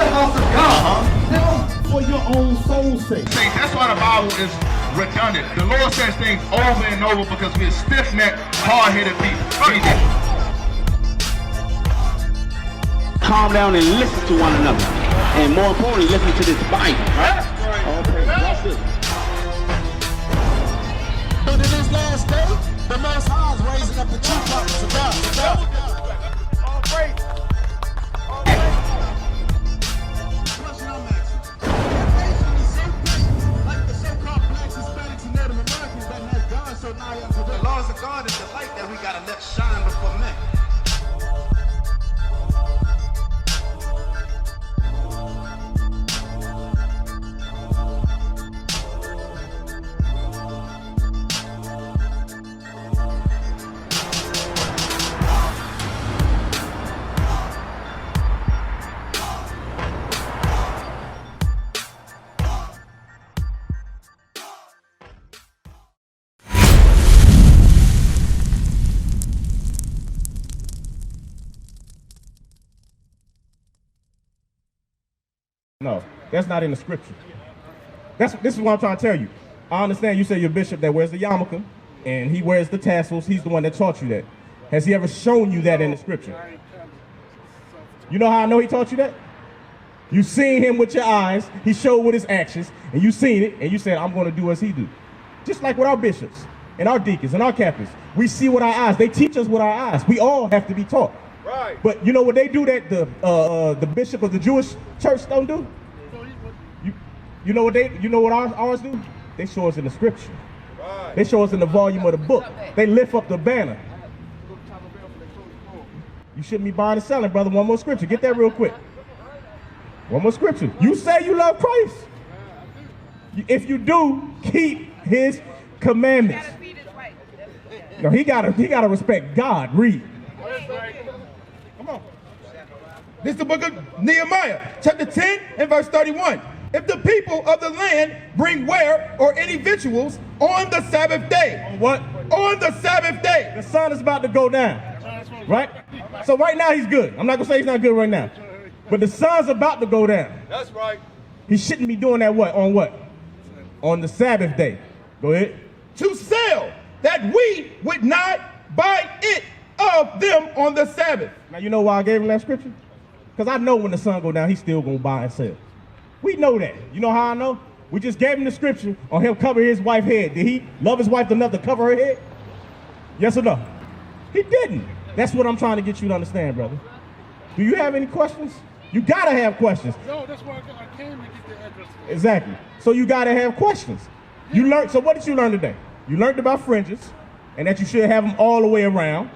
the house of God. Now, for your own soul's sake. That's why the Bible is redundant. The Lord says things over and over because we're stiff-necked, hard-headed people. Calm down and listen to one another. And more importantly, listen to this Bible. Right? Okay, watch this. But in this last day, the Most High is raising up the true prophets of God. All praise. Question I'm asking. If nation is so great, like the so-called blacks, Hispanics, and Native Americans that has God so nigh unto them. The laws of God is the light that we gotta let shine before men. No, that's not in the scripture. This is what I'm trying to tell you. I understand you say your bishop that wears the yarmulke and he wears the tassels. He's the one that taught you that. Has he ever shown you that in the scripture? You know how I know he taught you that? You seen him with your eyes. He showed with his actions, and you seen it, and you said, I'm going to do as he do. Just like with our bishops and our deacons and our captains. We see with our eyes. They teach us with our eyes. We all have to be taught. Right. But you know what they do that the bishop of the Jewish church don't do? You know what ours do? They show us in the scripture. Right. They show us in the volume of the book. They lift up the banner. You shouldn't be buying and selling, brother. One more scripture. Get that real quick. One more scripture. You say you love Christ. If you do, keep his commandments. No, he gotta respect God. Read. Come on. This is the book of Nehemiah, chapter 10 and verse 31. If the people of the land bring ware or any victuals on the Sabbath day. On what? On the Sabbath day. The sun is about to go down. Right? So right now he's good. I'm not gonna say he's not good right now. But the sun's about to go down. That's right. He shouldn't be doing that what? On what? On the Sabbath day. Go ahead. To sell, that we would not buy it of them on the Sabbath. Now you know why I gave him that scripture? Because I know when the sun go down, he's still gonna buy and sell. We know that. You know how I know? We just gave him the scripture on him covering his wife's head. Did he love his wife enough to cover her head? Yes or no? He didn't. That's what I'm trying to get you to understand, brother. Do you have any questions? You gotta have questions. No, that's why I came to get the address. Exactly. So you gotta have questions. You learned. So what did you learn today? You learned about fringes, and that you should have them all the way around.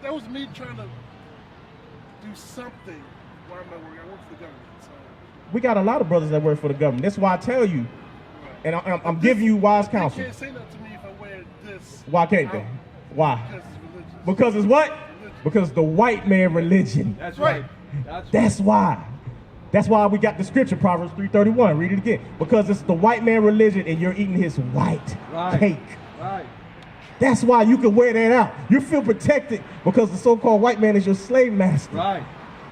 That was me trying to do something while I'm at work. I work for the government. So. We got a lot of brothers that work for the government. That's why I tell you, and I'm giving you wise counsel. You can't say that to me if I wear this. Why can't they? Why? Because it's religious. Because it's what? Religion. Because the white man religion. That's right. That's why. That's why we got the scripture, Proverbs 3:31. Read it again. Because it's the white man religion and you're eating his white cake. Right. That's why you can wear that out. You feel protected because the so-called white man is your slave master. Right.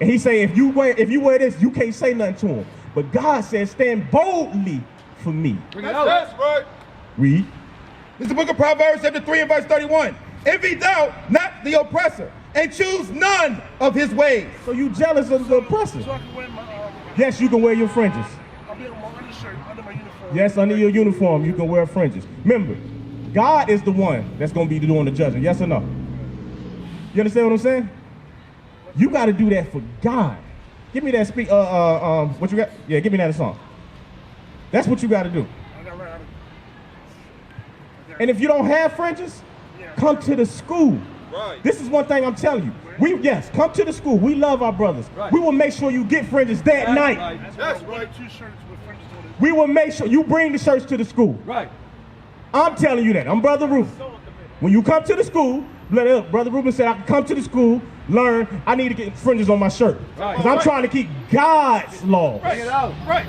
And he say, if you wear this, you can't say nothing to him. But God says, stand boldly for me. That's right. Read. This is the book of Proverbs, chapter 3 and verse 31. Envy thou not the oppressor, and choose none of his ways. So you jealous of the oppressor? So I can wear my. Yes, you can wear your fringes. I'll be on my undershirt, under my uniform. Yes, under your uniform, you can wear fringes. Remember, God is the one that's going to be doing the judging. Yes or no? You understand what I'm saying? You got to do that for God. Give me that what you got? Yeah, give me that song. That's what you got to do. I got right out of And if you don't have fringes, come to the school. Right. This is one thing I'm telling you. Come to the school. We love our brothers. Right. We will make sure you get fringes that night. Right. That's right. 2 shirts with fringes on it. We will make sure you bring the shirts to the school. Right. I'm telling you that. I'm Brother Ruben. When you come to the school, Brother Ruben said I can come to the school, learn. I need to get fringes on my shirt. Because I'm trying to keep God's laws. Bring it out. Right.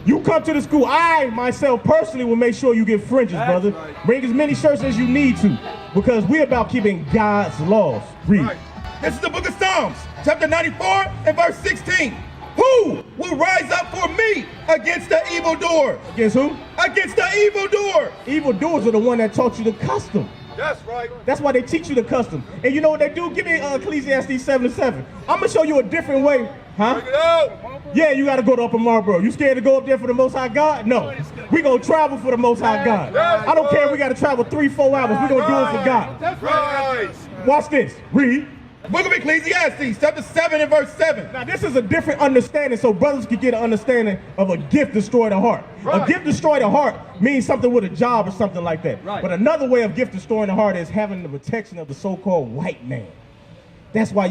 You come to the school, I myself personally will make sure you get fringes, brother. Right. Bring as many shirts as you need to, because we're about keeping God's laws. Read. Right. This is the book of Psalms, chapter 94 and verse 16. Who will rise up for me against the evildoers? Against who? Against the evildoers. Evildoers are the one that taught you the custom. That's right. That's why they teach you the custom. And you know what they do? Give me Ecclesiastes 7:7. I'm gonna show you a different way, huh? Bring it out. Yeah, you gotta go to Upper Marlboro. You scared to go up there for the Most High God? No. We gonna travel for the Most High God. I don't care if we gotta travel 3-4 hours. We gonna do it for God. That's right. Watch this. Read. Book of Ecclesiastes, chapter 7 and verse 7. Now this is a different understanding, so brothers can get an understanding of a gift destroy the heart. Right. A gift destroy the heart means something with a job or something like that. Right. But another way of gift destroying the heart is having the protection of the so-called white man. That's why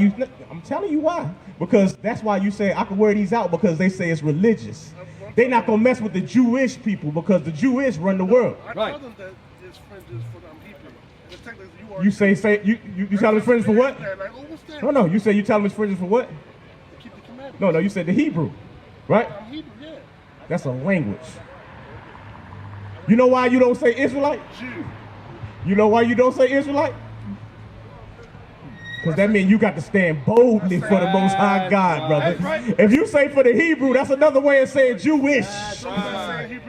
I'm telling you why. Because that's why you say I can wear these out, because they say it's religious. They're not gonna mess with the Jewish people because the Jewish run the world. I tell them that it's fringes for them Hebrew. And it's technically You say you tell them it's fringes for what? Like, oh, what's that? No, you say you tell them it's fringes for what? To keep the commandments. No, you said the Hebrew, right? I'm Hebrew, yeah. That's a language. You know why you don't say Israelite? Jew. You know why you don't say Israelite? Because that means you got to stand boldly for the Most High God, brother. If you say for the Hebrew, that's another way of saying Jewish.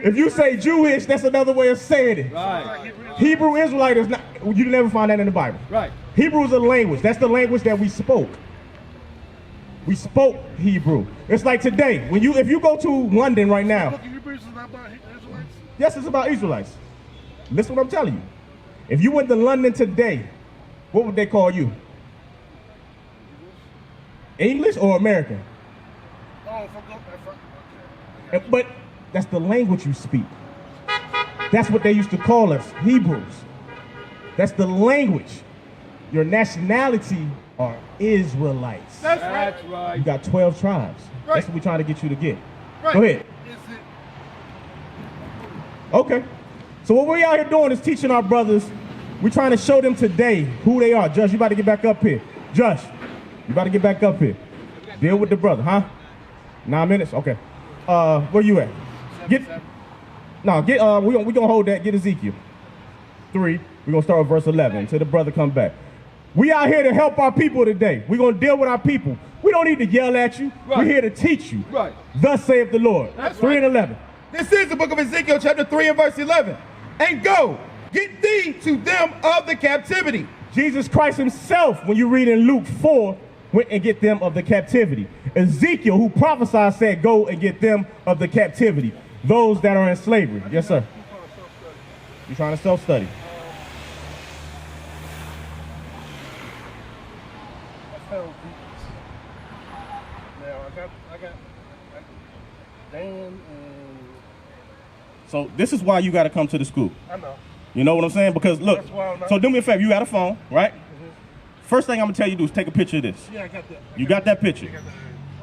If you say Jewish, that's another way of saying it. Right. Hebrew Israelite is not, you never find that in the Bible. Right. Hebrew is a language. That's the language that we spoke. We spoke Hebrew. It's like today, if you go to London right now. Look, Hebrews is not about Israelites. Yes, it's about Israelites. Listen what I'm telling you. If you went to London today, what would they call you? English or American? Oh, okay. But that's the language you speak. That's what they used to call us, Hebrews. That's the language. Your nationality are Israelites. That's right. You got 12 tribes. Right. That's what we're trying to get you to get. Right. Go ahead. Is it Okay. So what we out here doing is teaching our brothers. We're trying to show them today who they are. Josh, you about to get back up here. Josh, you about to get back up here. Deal with the brother, huh? 9 minutes? Okay. Where you at? We gonna hold that. Get Ezekiel 3. We're gonna start with verse 11 until the brother come back. We out here to help our people today. We're gonna deal with our people. We don't need to yell at you. Right. We're here to teach you. Right. Thus saith the Lord. That's 3 right. and 11. This is the book of Ezekiel, chapter 3 and verse 11. And go, get thee to them of the captivity. Jesus Christ himself, when you read in Luke 4, went and get them of the captivity. Ezekiel, who prophesied, said, go and get them of the captivity. Those that are in slavery. Yes, sir. You're trying to self-study. I found these. Now I got Dan and So this is why you got to come to the school. I know. You know what I'm saying? Because look, That's why I'm not- so do me a favor. You got a phone, right? First thing I'm going to tell you to do is take a picture of this. Yeah, I got that. You got that picture.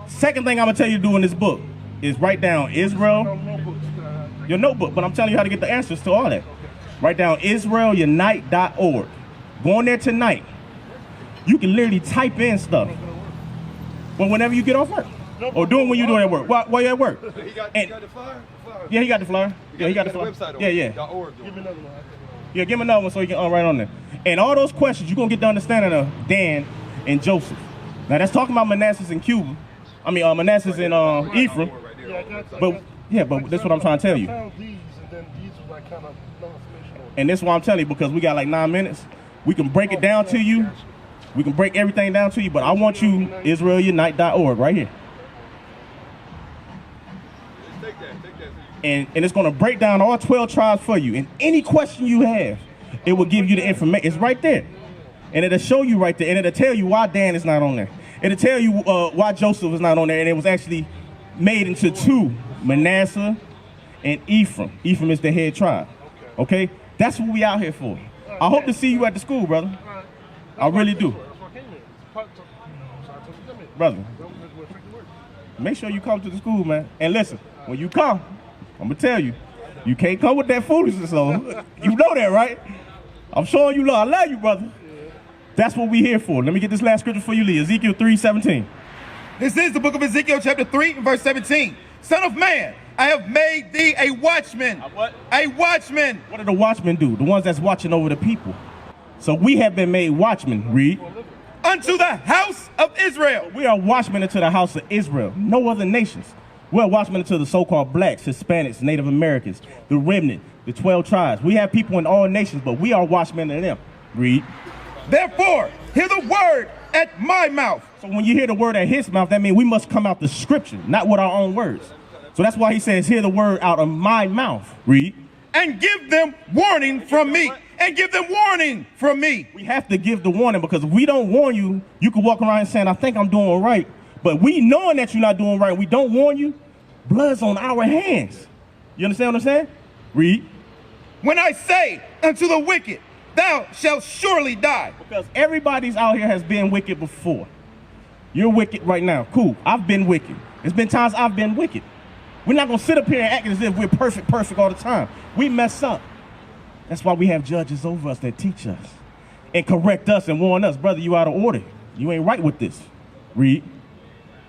Second thing I'm going to tell you to do in this book is write down No Israel, notebooks. your notebook, but I'm telling you how to get the answers to all that. Write down IsraelUnite.org. Go on there tonight. You can literally type in stuff. Well, whenever you get off work. Or do it when you're doing at work. While you're at work. He got the flyer? Yeah, he got the flyer. Yeah, he got the flyer. website on Yeah, it. yeah. .org. Give me another one. Yeah, give him another one so you can write on there. And all those questions, you're going to get the understanding of Dan and Joseph. Now, that's talking about Manasseh and Cuba. I mean, Manasseh and Ephraim. Yeah, I got that. But, yeah, but that's what I'm trying to tell you. I found these, and then these was like kind of no information on. And this is why I'm telling you, because we got like 9 minutes. We can break it down to you. We can break everything down to you, but I want you, IsraelUnite.org, right here. Take that. And it's going to break down all 12 tribes for you. And any question you have, it will give you the information. It's right there. And it'll show you right there. And it'll tell you why Dan is not on there. It'll tell you why Joseph is not on there. And it was actually made into two, Manasseh and Ephraim. Ephraim is the head tribe. Okay? That's what we out here for. I hope to see you at the school, brother. I really do. That's why I came here. So I told you come here. Brother, We'll straight to work. make sure you come to the school, man. And listen, when you come, I'm going to tell you, you can't come with that foolishness on. You know that, right? I'm showing you love. I love you, brother. That's what we here for. Let me get this last scripture for you, Lee. Ezekiel 3:17. This is the book of Ezekiel, chapter 3 and verse 17. Son of man, I have made thee a watchman. A what? A watchman. What do the watchmen do? The ones that's watching over the people. So we have been made watchmen, read. unto the house of Israel. We are watchmen unto the house of Israel, no other nations. We're watchmen unto the so-called blacks, Hispanics, Native Americans, the remnant, the 12 tribes. We have people in all nations, but we are watchmen to them. Read. Therefore, hear the word at my mouth. So when you hear the word at his mouth, that means we must come out the scripture, not with our own words. So that's why he says, hear the word out of my mouth. Read. And give them warning from me. And give them warning from me. We have to give the warning, because if we don't warn you, you can walk around saying, I think I'm doing right. But we knowing that you're not doing right, we don't warn you, blood's on our hands. You understand what I'm saying? Read. When I say unto the wicked, thou shalt surely die. Because everybody's out here has been wicked before. You're wicked right now. Cool. I've been wicked. There's been times I've been wicked. We're not going to sit up here and act as if we're perfect all the time. We mess up. That's why we have judges over us that teach us and correct us and warn us. Brother, you out of order. You ain't right with this. Read.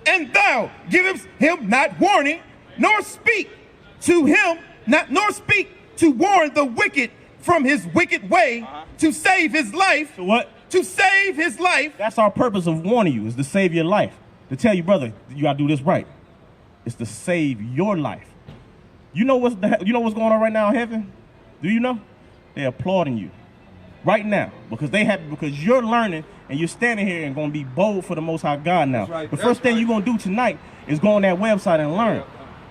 And thou givest him not warning, nor speak to him, nor speak to warn the wicked from his wicked way, to save his life. So what? To save his life. That's our purpose of warning you, is to save your life. To tell you, brother, you gotta do this right. It's to save your life. You know what's going on right now in heaven? Do you know? They're applauding you right now because you're learning and you're standing here and going to be bold for the Most High God now. Right. The first thing you're going to do tonight is go on that website and learn.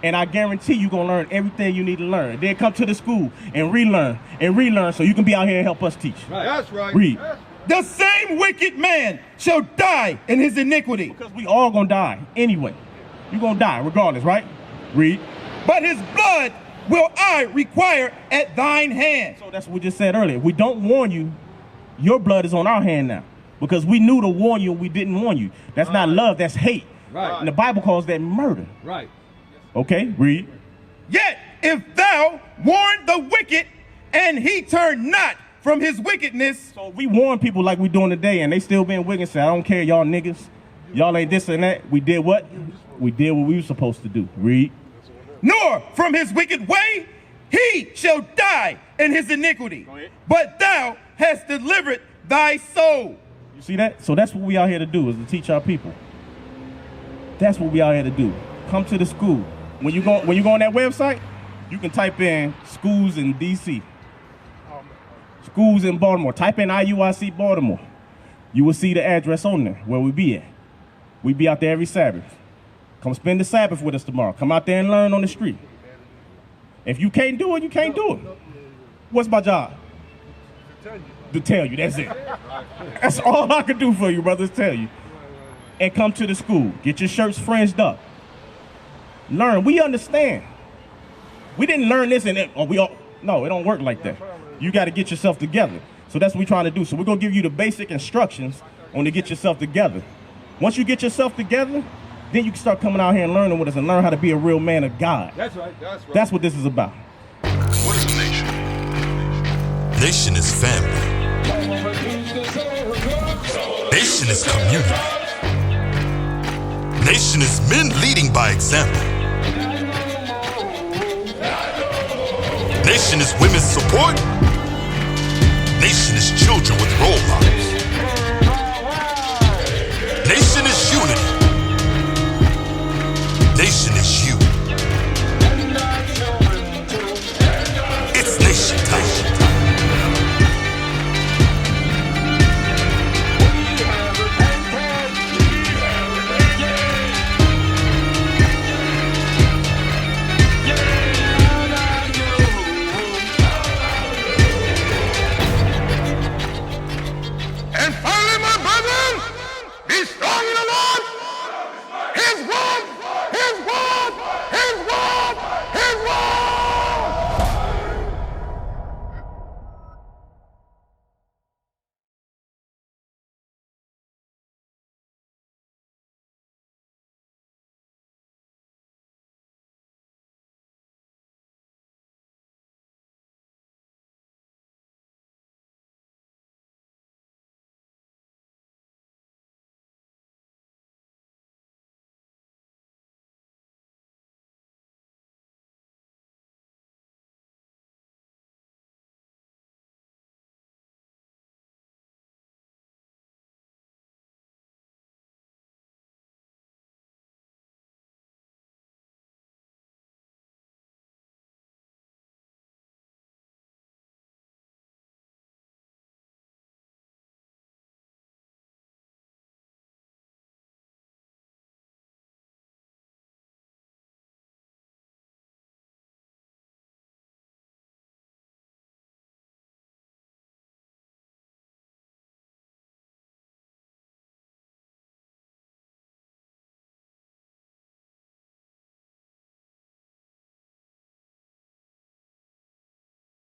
And I guarantee you're going to learn everything you need to learn. Then come to the school and relearn so you can be out here and help us teach. Right. That's right. Read. The same wicked man shall die in his iniquity. Because we all going to die anyway. You're going to die regardless, right? Read. But his blood will I require at thine hand. So that's what we just said earlier. If we don't warn you, your blood is on our hand now. Because we knew to warn you and we didn't warn you. That's not love, that's hate. Right. And the Bible calls that murder. Right. Okay, read. Yet if thou warn the wicked, and he turn not from his wickedness. So we warn people like we doing today, and they still being wicked and say, I don't care, y'all niggas. Y'all ain't this and that. We did what? We did what we were supposed to do. Read. Nor from his wicked way, he shall die in his iniquity. But thou hast delivered thy soul. You see that? So that's what we out here to do, is to teach our people. That's what we out here to do. Come to the school. When you go on that website, you can type in schools in DC. Schools in Baltimore. Type in IUIC Baltimore. You will see the address on there where we be at. We be out there every Sabbath. Come spend the Sabbath with us tomorrow. Come out there and learn on the street. If you can't do it, you can't do it. What's my job? To tell you. That's it. That's all I can do for you, brothers, tell you. And come to the school. Get your shirts fringed up. Learn. We understand. We didn't learn this and no, it don't work like that. You got to get yourself together. So that's what we're trying to do. So we're going to give you the basic instructions on to get yourself together. Once you get yourself together, then you can start coming out here and learning with us and learn how to be a real man of God. That's right. That's right. That's what this is about. What is a nation? Nation is family. Nation is community. Nation is men leading by example. Nation is women's support. Nation is children with role models. Nation is unity. Nation is you. It's nation time. And finally, my brethren, be strong in the Lord, His word